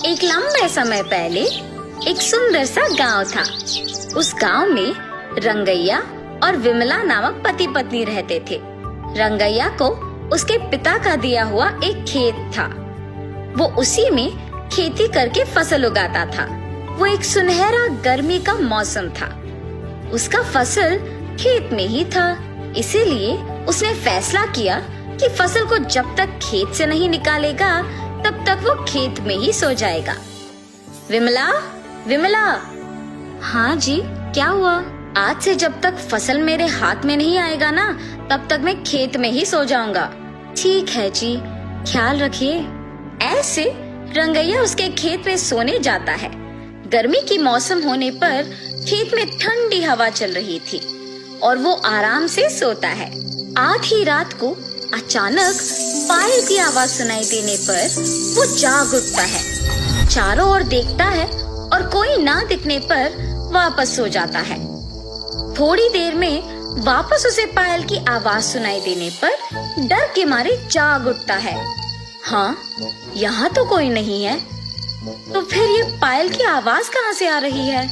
एक लंबे समय पहले एक सुंदर सा गांव था। उस गांव में रंगैया और विमला नामक पति पत्नी रहते थे। रंगैया को उसके पिता का दिया हुआ एक खेत था। वो उसी में खेती करके फसल उगाता था। वो एक सुनहरा गर्मी का मौसम था। उसका फसल खेत में ही था, इसीलिए उसने फैसला किया कि फसल को जब तक खेत से नहीं निकालेगा तब तक वो खेत में ही सो जाएगा। विमला, विमला। हाँ जी, क्या हुआ? आज से जब तक फसल मेरे हाथ में नहीं आएगा ना, तब तक मैं खेत में ही सो जाऊंगा। ठीक है जी, ख्याल रखिए। ऐसे रंगैया उसके खेत में सोने जाता है। गर्मी की मौसम होने पर खेत में ठंडी हवा चल रही थी और वो आराम से सोता है। आधी रात को अचानक पायल की आवाज सुनाई देने पर वो जाग उठता है। चारों ओर देखता है और कोई ना दिखने पर वापस सो जाता है। थोड़ी देर में वापस उसे पायल की आवाज सुनाई देने पर डर के मारे जाग उठता है। हाँ, यहाँ तो कोई नहीं है, तो फिर ये पायल की आवाज कहाँ से आ रही है?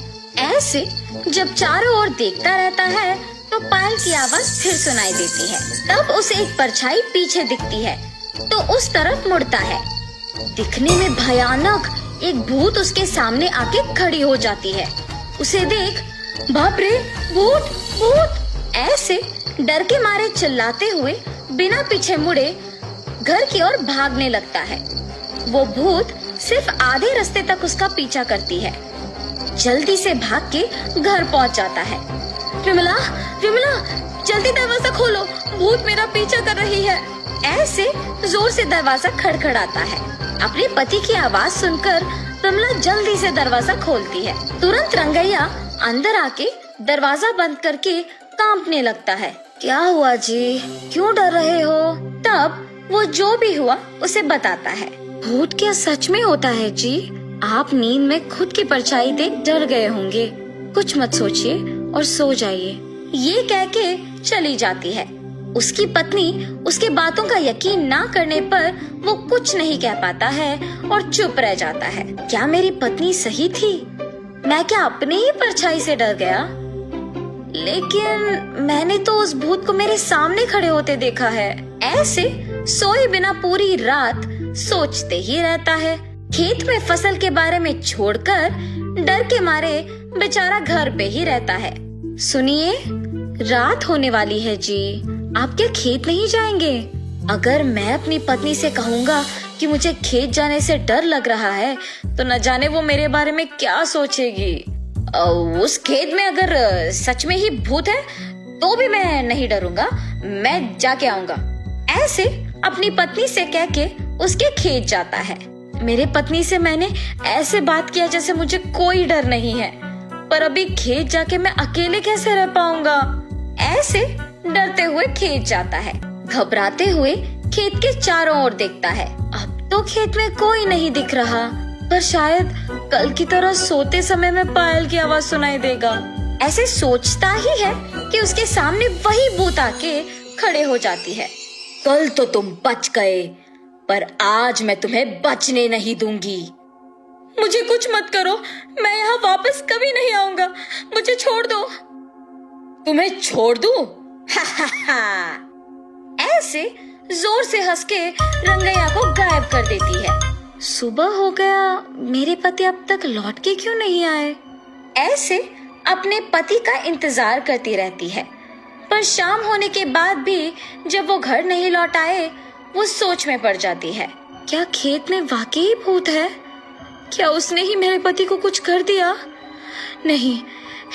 ऐसे जब चारों ओर देखता रहता है तो पायल की आवाज फिर सुनाई देती है। तब उसे एक परछाई पीछे दिखती है तो उस तरफ मुड़ता है। दिखने में भयानक एक भूत उसके सामने आके खड़ी हो जाती है। उसे देख, बाप रे, भूत भूत! ऐसे डर के मारे चिल्लाते हुए बिना पीछे मुड़े घर की ओर भागने लगता है। वो भूत सिर्फ आधे रास्ते तक उसका पीछा करती है। जल्दी से भाग के घर पहुंच जाता है। विमला, विमला, जल्दी दरवाजा खोलो, भूत मेरा पीछा कर रही है। ऐसे जोर से दरवाजा खड़खड़ाता है। अपने पति की आवाज सुनकर विमला जल्दी से दरवाजा खोलती है। तुरंत रंगैया अंदर आके दरवाजा बंद करके कांपने लगता है। क्या हुआ जी, क्यों डर रहे हो? तब वो जो भी हुआ उसे बताता है। भूत क्या सच में होता है जी? आप नींद में खुद की परछाई देख डर गए होंगे। कुछ मत सोचिए और सो जाइए। ये कह के चली जाती है। उसकी पत्नी उसके बातों का यकीन ना करने पर वो कुछ नहीं कह पाता है और चुप रह जाता है। क्या मेरी पत्नी सही थी? मैं क्या अपने ही परछाई से डर गया? लेकिन मैंने तो उस भूत को मेरे सामने खड़े होते देखा है। ऐसे सोए बिना पूरी रात सोचते ही रहता है। खेत में फसल के बारे में छोड़कर डर के मारे बेचारा घर पे ही रहता है। सुनिए, रात होने वाली है जी, आप क्या खेत नहीं जाएंगे? अगर मैं अपनी पत्नी से कहूँगा कि मुझे खेत जाने से डर लग रहा है तो न जाने वो मेरे बारे में क्या सोचेगी। उस खेत में अगर सच में ही भूत है तो भी मैं नहीं डरूंगा, मैं जाके आऊंगा। ऐसे अपनी पत्नी से कह के उसके खेत जाता है। मेरे पत्नी से मैंने ऐसे बात किया जैसे मुझे कोई डर नहीं है, पर अभी खेत जाके मैं अकेले कैसे रह पाऊंगा? ऐसे डरते हुए खेत जाता है। घबराते हुए खेत के चारों ओर देखता है। अब तो खेत में कोई नहीं दिख रहा, पर शायद कल की तरह सोते समय में पायल की आवाज सुनाई देगा। ऐसे सोचता ही है कि उसके सामने वही भूत आके खड़े हो जाती है। कल तो तुम बच गए, पर आज मैं तुम्हें बचने नहीं दूंगी। मुझे कुछ मत करो, मैं यहाँ वापस कभी नहीं आऊंगा, मुझे छोड़ दो। तुम्हें छोड़ दूं? हा हा हा। ऐसे जोर से हंस के रंगैया को गायब कर देती है। सुबह हो गया, मेरे पति अब तक लौट के क्यों नहीं आए? ऐसे अपने पति का इंतजार करती रहती है, पर शाम होने के बाद भी जब वो घर नहीं लौट आए, वो सोच में पड़ जाती है। क्या खेत में वाकई भूत है? क्या उसने ही मेरे पति को कुछ कर दिया? नहीं,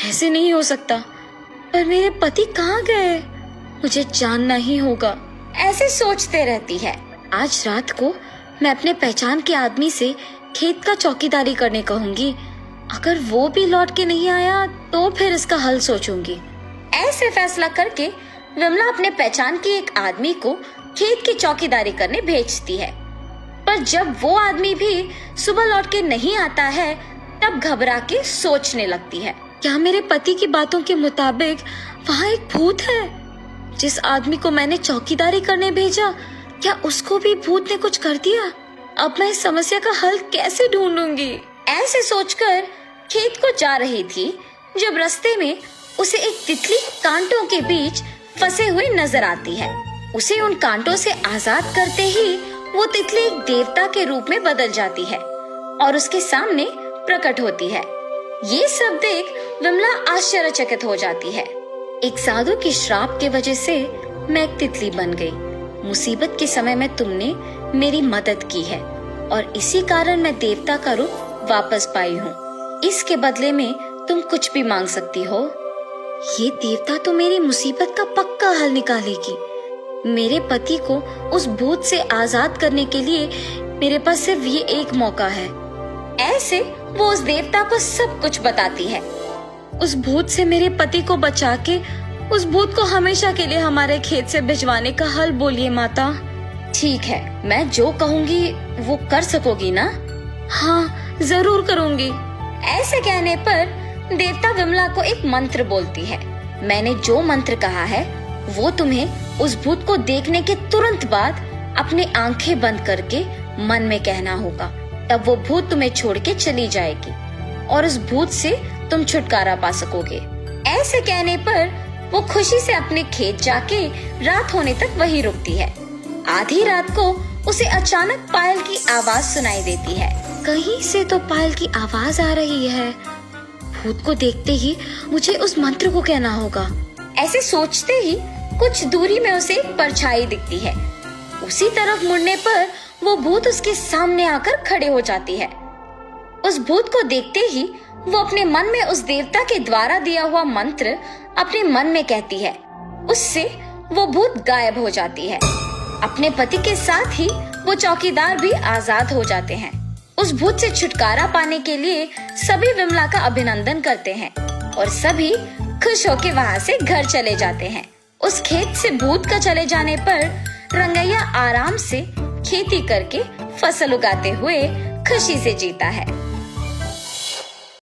ऐसे नहीं हो सकता। पर मेरे पति कहाँ गए? मुझे जानना ही होगा। ऐसे सोचते रहती है। आज रात को मैं अपने पहचान के आदमी से खेत का चौकीदारी करने कहूंगी। अगर वो भी लौट के नहीं आया तो फिर इसका हल सोचूंगी। ऐसे फैसला करके विमला अपने पहचान के एक आदमी को खेत की चौकीदारी करने भेजती है। पर जब वो आदमी भी सुबह लौट के नहीं आता है, तब घबरा के सोचने लगती है। क्या मेरे पति की बातों के मुताबिक वहाँ एक भूत है? जिस आदमी को मैंने चौकीदारी करने भेजा, क्या उसको भी भूत ने कुछ कर दिया? अब मैं इस समस्या का हल कैसे ढूंढूंगी? ऐसे सोचकर खेत को जा रही थी जब रास्ते में उसे एक तितली कांटों के बीच फंसे हुए नजर आती है। उसे उन कांटों से आजाद करते ही वो तितली एक देवता के रूप में बदल जाती है और उसके सामने प्रकट होती है। ये सब देख विमला आश्चर्यचकित हो जाती है। एक साधु की श्राप के वजह से मैं एक तितली बन गई। मुसीबत के समय में तुमने मेरी मदद की है और इसी कारण मैं देवता का रूप वापस पाई हूँ। इसके बदले में तुम कुछ भी मांग सकती हो। ये देवता तो मेरी मुसीबत का पक्का हल निकालेगी। मेरे पति को उस भूत से आजाद करने के लिए मेरे पास सिर्फ ये एक मौका है। ऐसे वो उस देवता को सब कुछ बताती है। उस भूत से मेरे पति को बचा के उस भूत को हमेशा के लिए हमारे खेत से भिजवाने का हल बोलिए माता। ठीक है, मैं जो कहूँगी वो कर सकोगी ना? हाँ, जरूर करूँगी। ऐसे कहने पर देवता विमला को एक मंत्र बोलती है। मैंने जो मंत्र कहा है वो तुम्हें उस भूत को देखने के तुरंत बाद अपनी आंखें बंद करके मन में कहना होगा। तब वो भूत तुम्हें छोड़ के चली जाएगी और उस भूत से तुम छुटकारा पा सकोगे। ऐसे कहने पर वो खुशी से अपने खेत जाके रात होने तक वहीं रुकती है। आधी रात को उसे अचानक पायल की आवाज सुनाई देती है। कहीं से तो पायल की आवाज आ रही है। भूत को देखते ही मुझे उस मंत्र को कहना होगा। ऐसे सोचते ही कुछ दूरी में उसे एक परछाई दिखती है। उसी तरफ मुड़ने पर वो भूत उसके सामने आकर खड़े हो जाती है। उस भूत को देखते ही वो अपने मन में उस देवता के द्वारा दिया हुआ मंत्र अपने मन में कहती है। उससे वो भूत गायब हो जाती है। अपने पति के साथ ही वो चौकीदार भी आजाद हो जाते हैं। उस भूत से छुटकारा पाने के लिए सभी विमला का अभिनंदन करते हैं और सभी खुश होकर वहाँ से घर चले जाते हैं। उस खेत से भूत का चले जाने पर रंगैया आराम से खेती करके फसल उगाते हुए खुशी से जीता है।